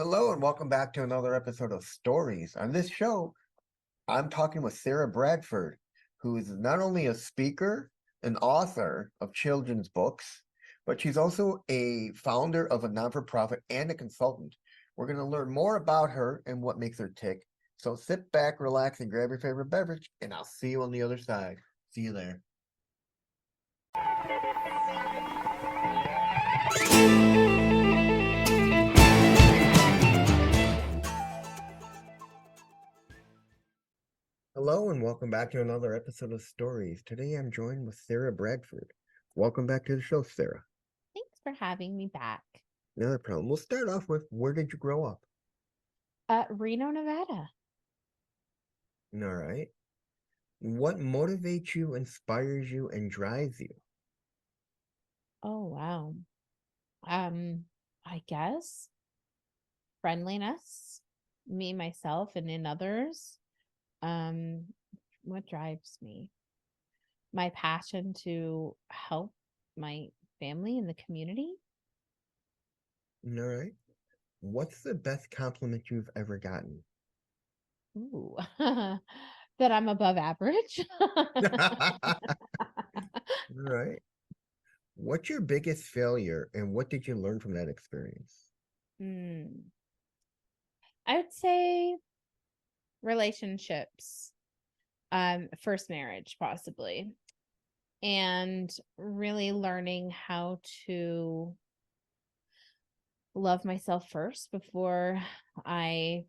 Hello and welcome back to another episode of Stories. On this show, I'm talking with Sarah Bradford, who is not only a speaker and author of children's books, but she's also a founder of a non-for-profit and a consultant. We're going to learn more about her and what makes her tick. So sit back, relax, and grab your favorite beverage, and I'll see you on the other side. See you there. Hello and welcome back to another episode of Stories. Today I'm joined with Sarah Bradford. Welcome back to the show, Sarah. Thanks for having me back. Not a problem. We'll start off with, where did you grow up? Reno, Nevada. All right. What motivates you, inspires you, and drives you? Oh, wow. I guess friendliness, me, myself, and in others. Um, what drives me? My passion to help my family and the community. All right. What's the best compliment you've ever gotten? Ooh, that I'm above average. All right. What's your biggest failure and what did you learn from that experience? Hmm. I would say relationships. First marriage, possibly. And really learning how to love myself first before I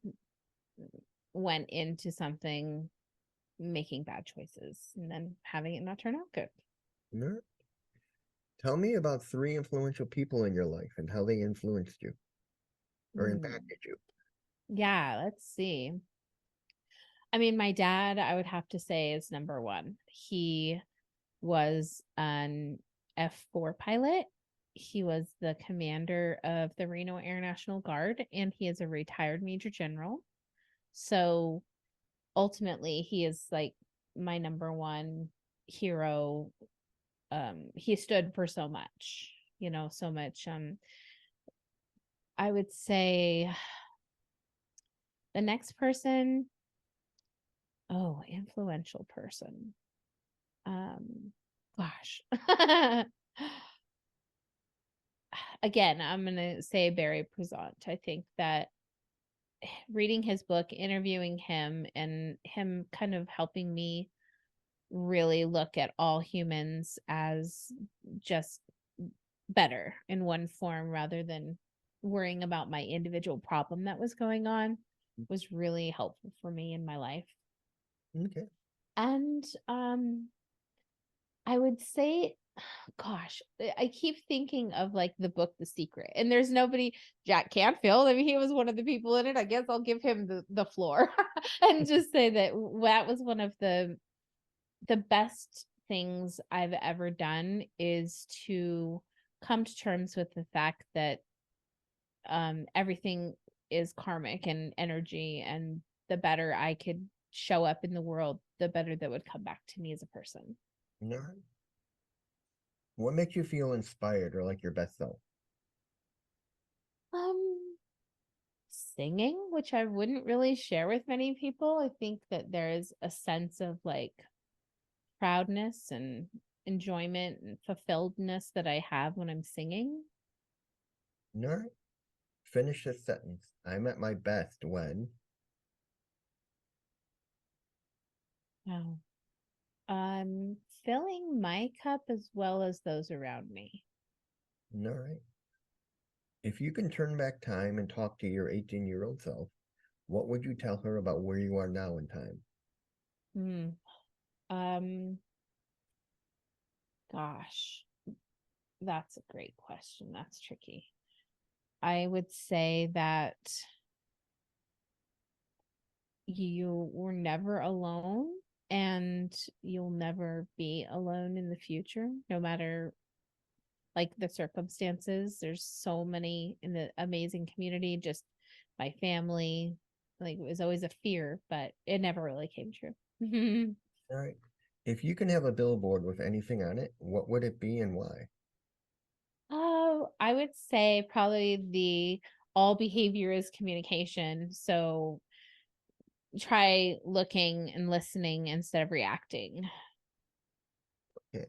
went into something making bad choices and then having it not turn out good. All right. Tell me about three influential people in your life and how they influenced you or Hmm. impacted you. Yeah, let's see. I mean, my dad, I would have to say, is number one. He was an F4 pilot. He was the commander of the Reno Air National Guard, and he is a retired Major General. So ultimately, he is like my number one hero. He stood for so much, so much. I would say the next person, oh, influential person. Gosh. Again, I'm going to say Barry Prezant. I think that reading his book, interviewing him, and him kind of helping me really look at all humans as just better in one form rather than worrying about my individual problem that was going on was really helpful for me in my life. Okay. And I would say, gosh, I keep thinking of like the book The Secret, and there's nobody. Jack Canfield, I mean, he was one of the people in it. I guess I'll give him the floor and just say that that was one of the best things I've ever done is to come to terms with the fact that everything is karmic and energy, and the better I could show up in the world, the better that would come back to me as a person. All right. What makes you feel inspired or like your best self? Um, Singing, which I wouldn't really share with many people. I think that there is a sense of like proudness and enjoyment and fulfilledness that I have when I'm singing. All right. Finish this sentence. I'm at my best when. Wow. Filling my cup as well as those around me. All right. If you can turn back time and talk to your 18-year-old self, what would you tell her about where you are now in time? Hmm. Um, Gosh, that's a great question. That's tricky. I would say that you were never alone and you'll never be alone in the future, no matter like the circumstances. There's so many in the amazing community, just my family. Like it was always a fear, but it never really came true. All right. If you can have a billboard with anything on it, what would it be and why? Oh, I would say probably the all behavior is communication. So try looking and listening instead of reacting. Okay.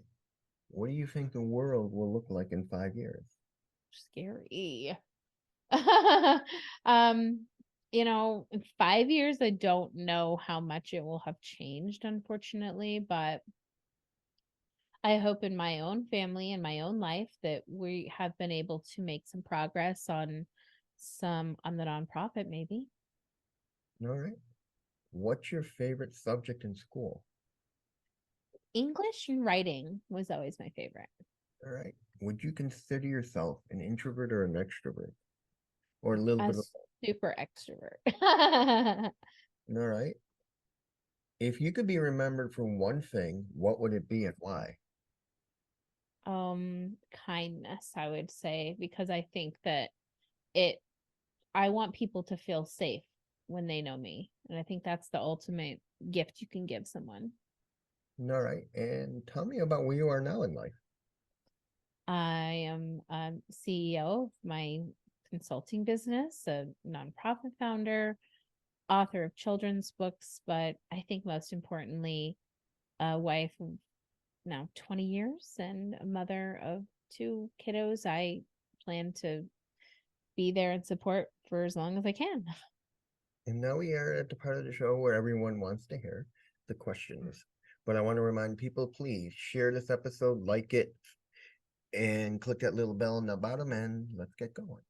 What do you think the world will look like in 5 years? Scary. um, in 5 years, I don't know how much it will have changed, unfortunately, but I hope in my own family and my own life that we have been able to make some progress on the nonprofit, maybe. All right. What's your favorite subject in school? English and writing was always my favorite. All right. Would you consider yourself an introvert or an extrovert? Or a little A bit of super extrovert. all right. If you could be remembered for one thing, what would it be and why? Kindness, I would say, because I think that it I want people to feel safe when they know me. And I think that's the ultimate gift you can give someone. All right. And tell me about where you are now in life. I am CEO of my consulting business, a nonprofit founder, author of children's books, but I think most importantly, a wife of now 20 years and a mother of two kiddos. I plan to be there and support for as long as I can. And now we are at the part of the show where everyone wants to hear the questions. But I want to remind people, please share this episode, like it, and click that little bell in the bottom, and let's get going.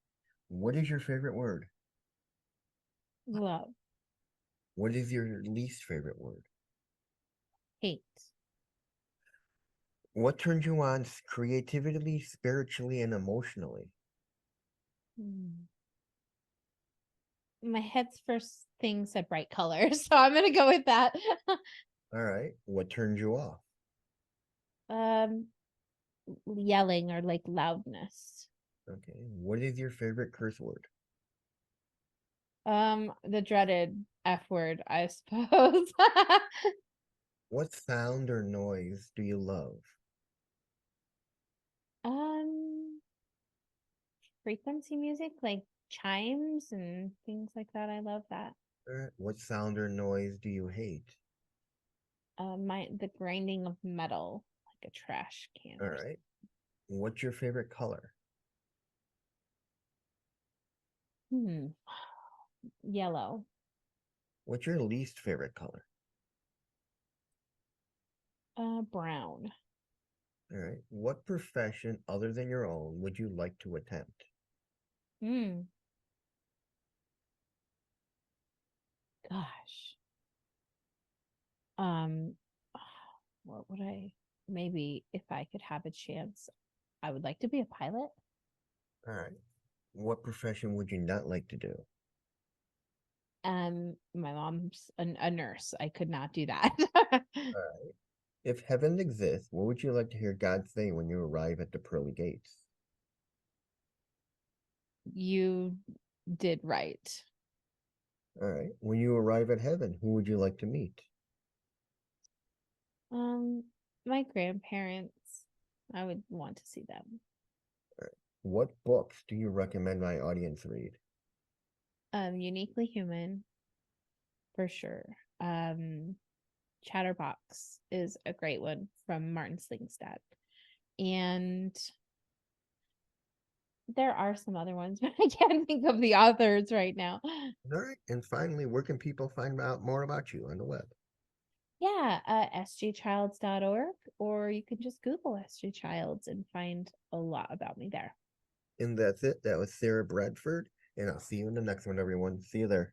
What is your favorite word? Love, What is your least favorite word? hate. What turns you on creatively, spiritually, and emotionally? Hmm. My head's first thing said bright colors, so I'm gonna go with that. All right. What turns you off? um, Yelling or like loudness. Okay. What is your favorite curse word? The dreaded F word, I suppose. What sound or noise do you love? um, Frequency music, like chimes and things like that. I love that. All right. What sound or noise do you hate? The grinding of metal, like a trash can All or right. What's your favorite color? something. Yellow. What's your least favorite color? Brown. All right. What profession other than your own would you like to attempt? Hmm. Gosh. Um, what would I? Maybe if I could have a chance, I would like to be a pilot. All right. What profession would you not like to do? My mom's a nurse. I could not do that. All right. If heaven exists, what would you like to hear God say when you arrive at the pearly gates? You did right. All right. When you arrive at heaven, who would you like to meet? Um, my grandparents. I would want to see them. All right. What books do you recommend my audience read? Uniquely human for sure. Um, Chatterbox is a great one from Martin Slingstad. And there are some other ones, but I can't think of the authors right now. All right. And finally, where can people find out more about you on the web? Yeah, sjchilds.org, or you can just Google SJ Childs and find a lot about me there. And that's it. That was Sarah Bradford. And I'll see you in the next one, everyone. See you there.